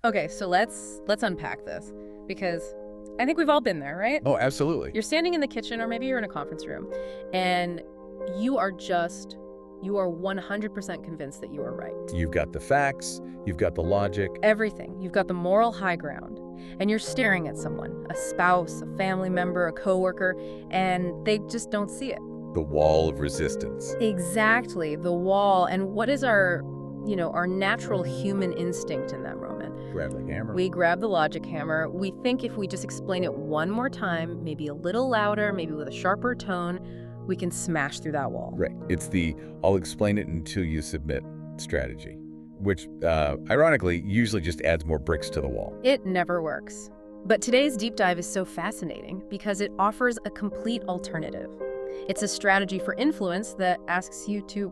Okay, so let's unpack this, because I think we've all been there, right? Oh, absolutely. You're standing in the kitchen, or maybe you're in a conference room, and you are 100% convinced that you are right. You've got the facts, you've got the logic. Everything. You've got the moral high ground, and you're staring at someone, a spouse, a family member, a coworker, and they just don't see it. The wall of resistance. Exactly, the wall. And what is our natural human instinct in that moment? Grab the hammer. We grab the logic hammer. We think if we just explain it one more time, maybe a little louder, maybe with a sharper tone, we can smash through that wall. Right. It's the I'll explain it until you submit strategy, which, ironically, usually just adds more bricks to the wall. It never works. But today's deep dive is so fascinating because it offers a complete alternative. It's a strategy for influence that asks you to,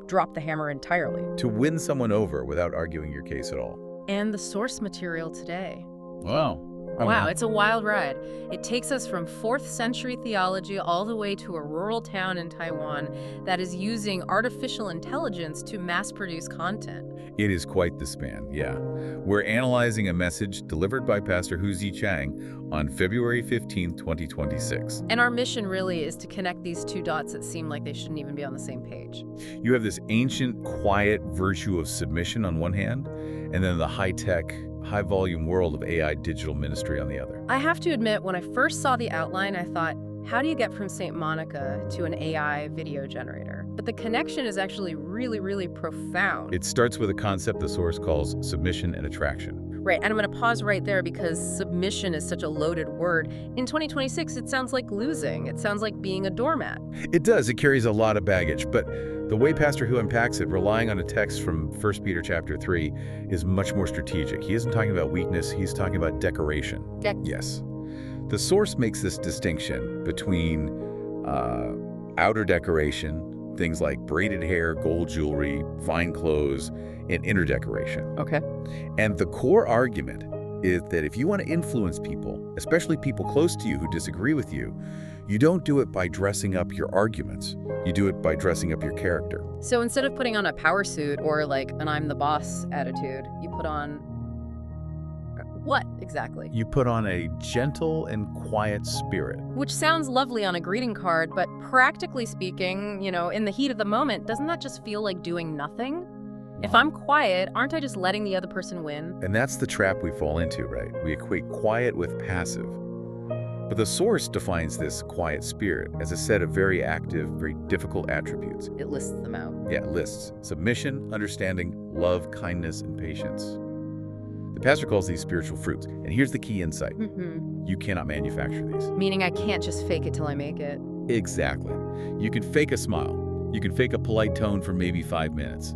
drop the hammer entirely. To win someone over without arguing your case at all. And the source material today. Wow. Wow, it's a wild ride. It takes us from 4th century theology all the way to a rural town in Taiwan that is using artificial intelligence to mass-produce content. It is quite the span, yeah. We're analyzing a message delivered by Pastor Huzi Chang on February 15, 2026. And our mission really is to connect these two dots that seem like they shouldn't even be on the same page. You have this ancient, quiet virtue of submission on one hand, and then the high-tech, high-volume world of AI digital ministry on the other. I have to admit, when I first saw the outline, I thought, how do you get from St. Monica to an AI video generator? But the connection is actually really, really profound. It starts with a concept the source calls submission and attraction. Right, and I'm going to pause right there because submission is such a loaded word. In 2026, it sounds like losing. It sounds like being a doormat. It does. It carries a lot of baggage, but the way Pastor Hu unpacks it, relying on a text from 1 Peter chapter 3, is much more strategic. He isn't talking about weakness, he's talking about decoration. Yes. The source makes this distinction between outer decoration, things like braided hair, gold jewelry, fine clothes, and inner decoration. Okay. And the core argument is that if you want to influence people, especially people close to you who disagree with you, you don't do it by dressing up your arguments. You do it by dressing up your character. So instead of putting on a power suit or like an I'm the boss attitude, you put on what exactly? You put on a gentle and quiet spirit. Which sounds lovely on a greeting card, but practically speaking, in the heat of the moment, doesn't that just feel like doing nothing? If I'm quiet, aren't I just letting the other person win? And that's the trap we fall into, right? We equate quiet with passive. But the source defines this quiet spirit as a set of very active, very difficult attributes. It lists them out. Yeah, it lists submission, understanding, love, kindness, and patience. The pastor calls these spiritual fruits. And here's the key insight. You cannot manufacture these. Meaning I can't just fake it till I make it. Exactly. You can fake a smile. You can fake a polite tone for maybe 5 minutes.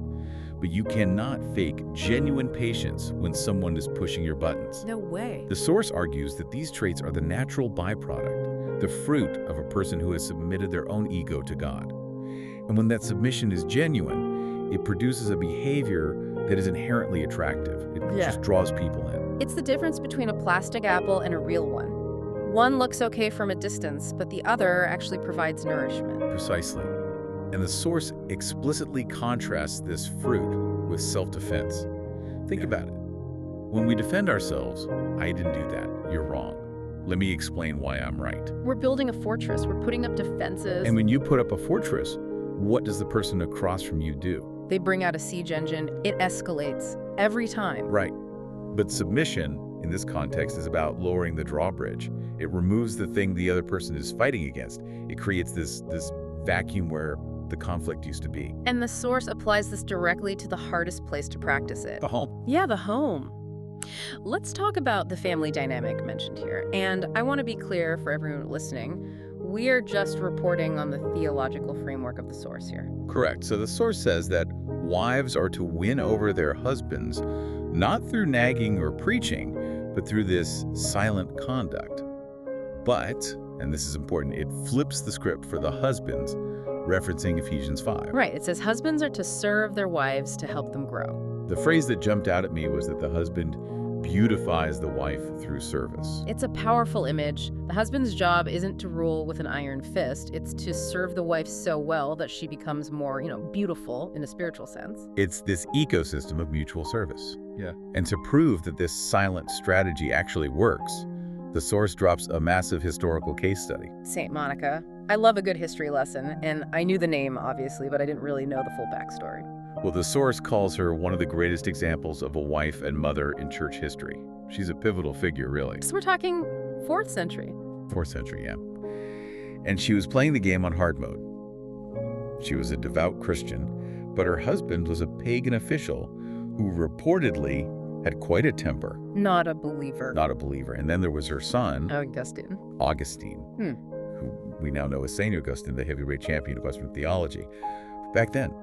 But you cannot fake genuine patience when someone is pushing your buttons. No way. The source argues that these traits are the natural byproduct, the fruit of a person who has submitted their own ego to God. And when that submission is genuine, it produces a behavior that is inherently attractive. It just draws people in. It's the difference between a plastic apple and a real one. One looks okay from a distance, but the other actually provides nourishment. Precisely. And the source explicitly contrasts this fruit with self-defense. Think about it. When we defend ourselves, I didn't do that, you're wrong. Let me explain why I'm right. We're building a fortress, we're putting up defenses. And when you put up a fortress, what does the person across from you do? They bring out a siege engine, it escalates every time. Right. But submission, in this context, is about lowering the drawbridge. It removes the thing the other person is fighting against. It creates this vacuum where the conflict used to be. And the source applies this directly to the hardest place to practice it. The home. Yeah, the home. Let's talk about the family dynamic mentioned here. And I want to be clear for everyone listening, we are just reporting on the theological framework of the source here. Correct. So the source says that wives are to win over their husbands, not through nagging or preaching, but through this silent conduct. But, and this is important, it flips the script for the husbands, referencing Ephesians 5. Right. It says husbands are to serve their wives to help them grow. The phrase that jumped out at me was that the husband beautifies the wife through service. It's a powerful image. The husband's job isn't to rule with an iron fist. It's to serve the wife so well that she becomes more, beautiful in a spiritual sense. It's this ecosystem of mutual service. Yeah. And to prove that this silent strategy actually works, the source drops a massive historical case study. St. Monica. I love a good history lesson, and I knew the name, obviously, but I didn't really know the full backstory. Well, the source calls her one of the greatest examples of a wife and mother in church history. She's a pivotal figure, really. So we're talking 4th century. 4th century, yeah. And she was playing the game on hard mode. She was a devout Christian, but her husband was a pagan official who reportedly had quite a temper. Not a believer. Not a believer. And then there was her son, Augustine. Who we now know as St. Augustine, the heavyweight champion of Western theology. Back then,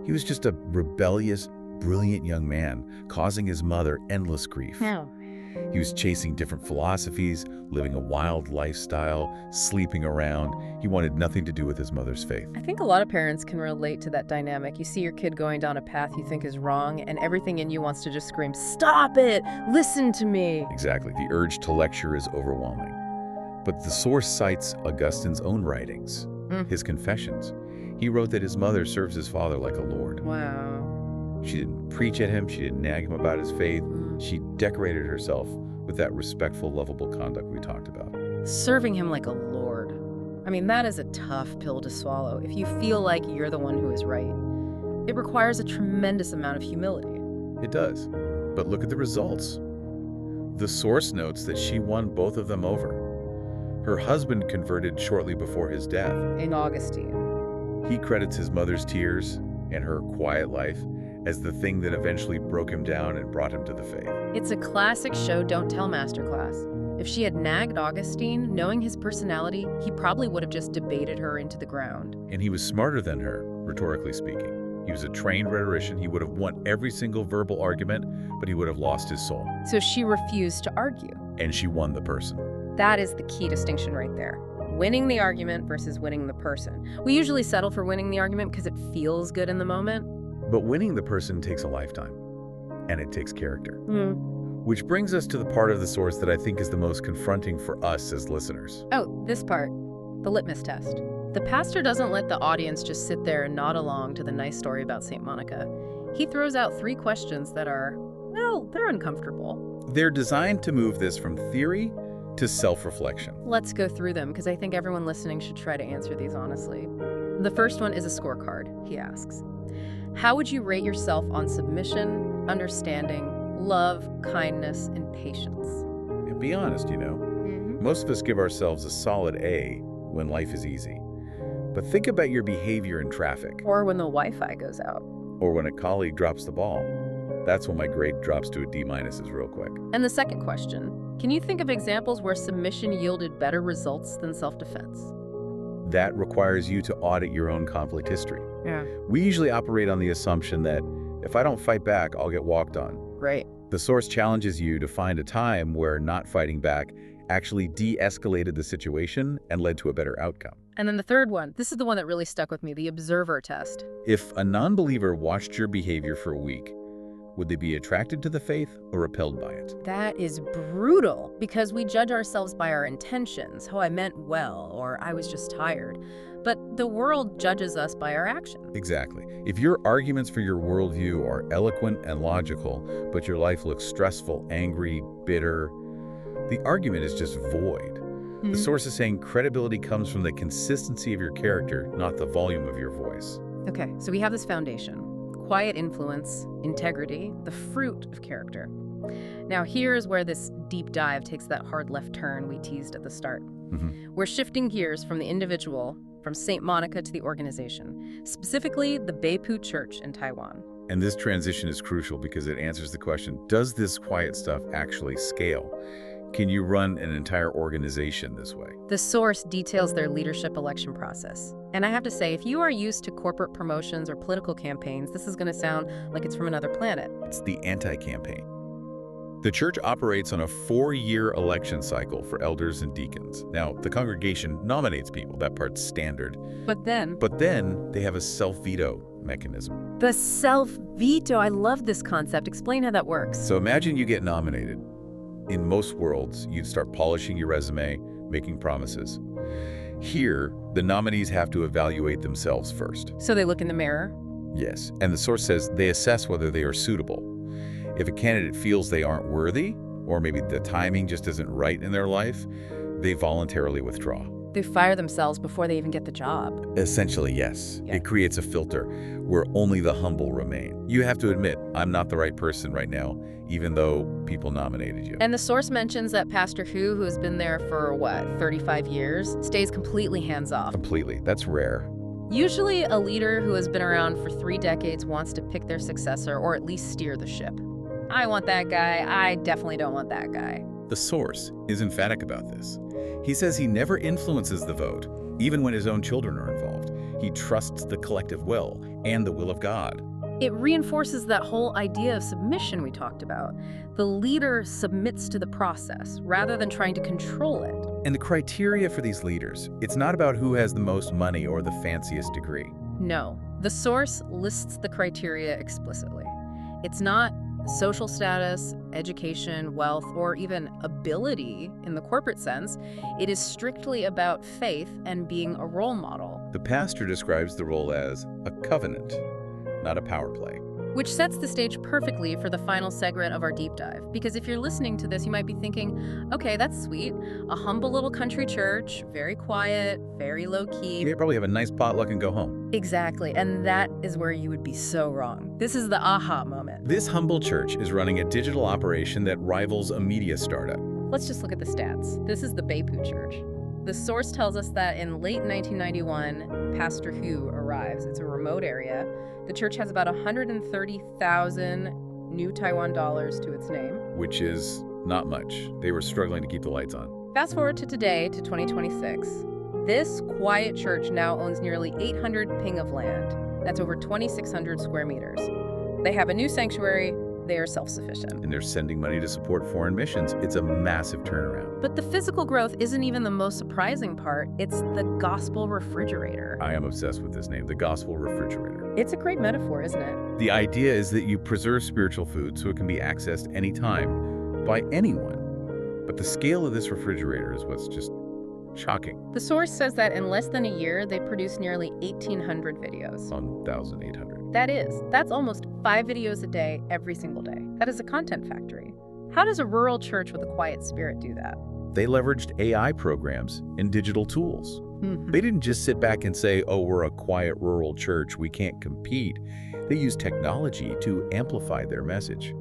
he was just a rebellious, brilliant young man, causing his mother endless grief. No. He was chasing different philosophies, living a wild lifestyle, sleeping around. He wanted nothing to do with his mother's faith. I think a lot of parents can relate to that dynamic. You see your kid going down a path you think is wrong, and everything in you wants to just scream, "Stop it! Listen to me!" Exactly. The urge to lecture is overwhelming. But the source cites Augustine's own writings, his confessions. He wrote that his mother serves his father like a lord. Wow. She didn't preach at him. She didn't nag him about his faith. She decorated herself with that respectful, lovable conduct we talked about. Serving him like a lord. I mean, that is a tough pill to swallow if you feel like you're the one who is right. It requires a tremendous amount of humility. It does. But look at the results. The source notes that she won both of them over. Her husband converted shortly before his death. In Augustine. He credits his mother's tears and her quiet life as the thing that eventually broke him down and brought him to the faith. It's a classic show don't tell masterclass. If she had nagged Augustine, knowing his personality, he probably would have just debated her into the ground. And he was smarter than her, rhetorically speaking. He was a trained rhetorician. He would have won every single verbal argument, but he would have lost his soul. So she refused to argue. And she won the person. That is the key distinction right there. Winning the argument versus winning the person. We usually settle for winning the argument because it feels good in the moment. But winning the person takes a lifetime, and it takes character. Which brings us to the part of the source that I think is the most confronting for us as listeners. Oh, this part, the litmus test. The pastor doesn't let the audience just sit there and nod along to the nice story about St. Monica. He throws out 3 questions that are, well, they're uncomfortable. They're designed to move this from theory to self-reflection. Let's go through them, because I think everyone listening should try to answer these honestly. The first one is a scorecard, he asks. How would you rate yourself on submission, understanding, love, kindness, and patience? And be honest, most of us give ourselves a solid A when life is easy. But think about your behavior in traffic. Or when the Wi-Fi goes out. Or when a colleague drops the ball. That's when my grade drops to a D- real quick. And the second question, can you think of examples where submission yielded better results than self-defense? That requires you to audit your own conflict history. Yeah. We usually operate on the assumption that if I don't fight back, I'll get walked on. Right. The source challenges you to find a time where not fighting back actually de-escalated the situation and led to a better outcome. And then the third one, this is the one that really stuck with me, the observer test. If a non-believer watched your behavior for a week, would they be attracted to the faith or repelled by it? That is brutal, because we judge ourselves by our intentions, how I meant well, or I was just tired. But the world judges us by our actions. Exactly. If your arguments for your worldview are eloquent and logical, but your life looks stressful, angry, bitter, the argument is just void. The source is saying credibility comes from the consistency of your character, not the volume of your voice. Okay, so we have this foundation. Quiet influence, integrity, the fruit of character. Now here's where this deep dive takes that hard left turn we teased at the start. We're shifting gears from the individual, from St. Monica to the organization, specifically the Beipu Church in Taiwan. And this transition is crucial because it answers the question, does this quiet stuff actually scale? Can you run an entire organization this way? The source details their leadership election process. And I have to say, if you are used to corporate promotions or political campaigns, this is going to sound like it's from another planet. It's the anti-campaign. The church operates on a 4-year election cycle for elders and deacons. Now, the congregation nominates people. That part's standard. But then they have a self-veto mechanism. The self-veto, I love this concept. Explain how that works. So imagine you get nominated. In most worlds, you'd start polishing your resume, making promises. Here, the nominees have to evaluate themselves first. So they look in the mirror? Yes, and the source says they assess whether they are suitable. If a candidate feels they aren't worthy, or maybe the timing just isn't right in their life, they voluntarily withdraw. They fire themselves before they even get the job. Essentially, yes. Yeah. It creates a filter where only the humble remain. You have to admit, I'm not the right person right now, even though people nominated you. And the source mentions that Pastor who has been there for, 35 years, stays completely hands-off. Completely. That's rare. Usually, a leader who has been around for 3 decades wants to pick their successor or at least steer the ship. I want that guy. I definitely don't want that guy. The source is emphatic about this. He says he never influences the vote, even when his own children are involved. He trusts the collective will and the will of God. It reinforces that whole idea of submission we talked about. The leader submits to the process rather than trying to control it. And the criteria for these leaders, it's not about who has the most money or the fanciest degree. No, the source lists the criteria explicitly. It's not social status, education, wealth, or even ability in the corporate sense. It is strictly about faith and being a role model. The pastor describes the role as a covenant, not a power play. Which sets the stage perfectly for the final segment of our deep dive. Because if you're listening to this, you might be thinking, okay, that's sweet. A humble little country church, very quiet, very low-key. You probably have a nice potluck and go home. Exactly, and that is where you would be so wrong. This is the aha moment. This humble church is running a digital operation that rivals a media startup. Let's just look at the stats. This is the Beipu Church. The source tells us that in late 1991, Pastor Hu arrives. It's a remote area. The church has about 130,000 new Taiwan dollars to its name. Which is not much. They were struggling to keep the lights on. Fast forward to today, to 2026. This quiet church now owns nearly 800 ping of land. That's over 2,600 square meters. They have a new sanctuary. They are self-sufficient. And they're sending money to support foreign missions. It's a massive turnaround. But the physical growth isn't even the most surprising part. It's the gospel refrigerator. I am obsessed with this name, the gospel refrigerator. It's a great metaphor, isn't it? The idea is that you preserve spiritual food so it can be accessed anytime by anyone. But the scale of this refrigerator is what's just shocking. The source says that in less than a year, they produced nearly 1,800 videos. 1,800. That's almost 5 videos a day, every single day. That is a content factory. How does a rural church with a quiet spirit do that? They leveraged AI programs and digital tools. Mm-hmm. They didn't just sit back and say, oh, we're a quiet rural church, we can't compete. They used technology to amplify their message.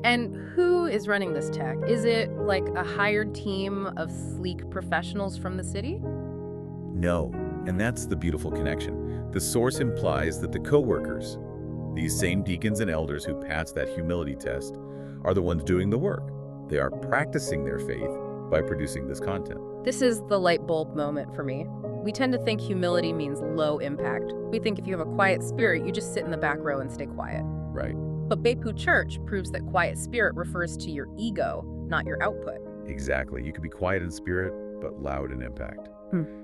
And who is running this tech? Is it like a hired team of sleek professionals from the city? No, and that's the beautiful connection. The source implies that the co-workers, these same deacons and elders who passed that humility test, are the ones doing the work. They are practicing their faith by producing this content. This is the light bulb moment for me. We tend to think humility means low impact. We think if you have a quiet spirit, you just sit in the back row and stay quiet. Right. But Beipu Church proves that quiet spirit refers to your ego, not your output. Exactly. You can be quiet in spirit, but loud in impact.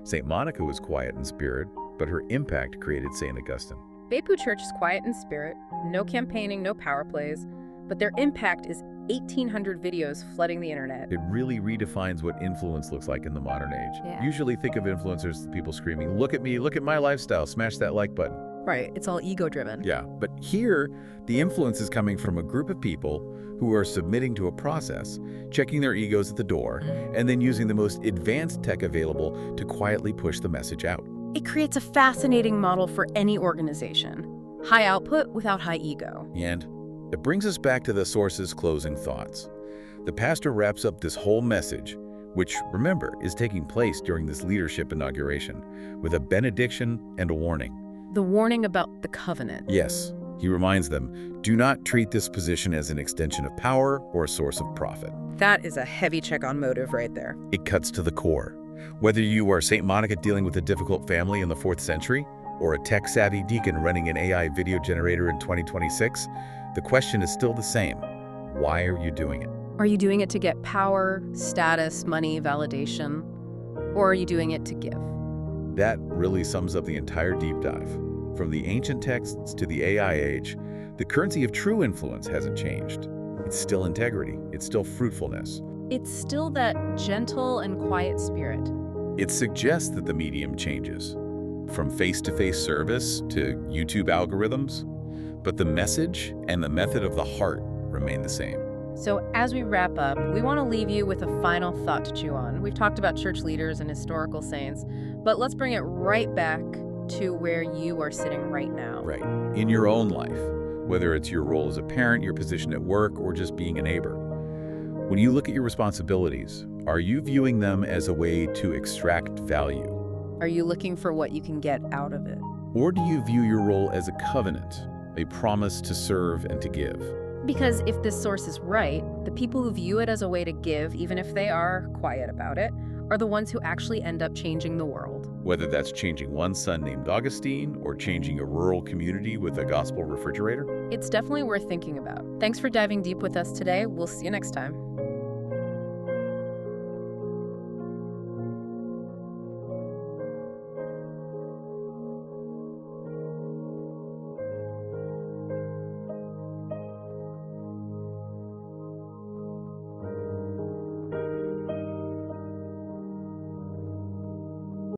St. Monica was quiet in spirit, but her impact created St. Augustine. Beipu Church is quiet in spirit, no campaigning, no power plays, but their impact is 1,800 videos flooding the internet. It really redefines what influence looks like in the modern age. Yeah. Usually think of influencers as people screaming, look at me, look at my lifestyle, smash that like button. Right, it's all ego-driven. Yeah, but here, the influence is coming from a group of people who are submitting to a process, checking their egos at the door, and then using the most advanced tech available to quietly push the message out. It creates a fascinating model for any organization. High output without high ego. And it brings us back to the source's closing thoughts. The pastor wraps up this whole message, which, remember, is taking place during this leadership inauguration, with a benediction and a warning. The warning about the covenant. Yes, he reminds them, do not treat this position as an extension of power or a source of profit. That is a heavy check on motive right there. It cuts to the core. Whether you are St. Monica dealing with a difficult family in the 4th century, or a tech-savvy deacon running an AI video generator in 2026, the question is still the same. Why are you doing it? Are you doing it to get power, status, money, validation? Or are you doing it to give? That really sums up the entire deep dive. From the ancient texts to the AI age, the currency of true influence hasn't changed. It's still integrity. It's still fruitfulness. It's still that gentle and quiet spirit. It suggests that the medium changes, from face-to-face service to YouTube algorithms, but the message and the method of the heart remain the same. So as we wrap up, we want to leave you with a final thought to chew on. We've talked about church leaders and historical saints, but let's bring it right back to where you are sitting right now. Right. In your own life, whether it's your role as a parent, your position at work, or just being a neighbor. When you look at your responsibilities, are you viewing them as a way to extract value? Are you looking for what you can get out of it? Or do you view your role as a covenant, a promise to serve and to give? Because if this source is right, the people who view it as a way to give, even if they are quiet about it, are the ones who actually end up changing the world. Whether that's changing one son named Augustine or changing a rural community with a gospel refrigerator? It's definitely worth thinking about. Thanks for diving deep with us today. We'll see you next time.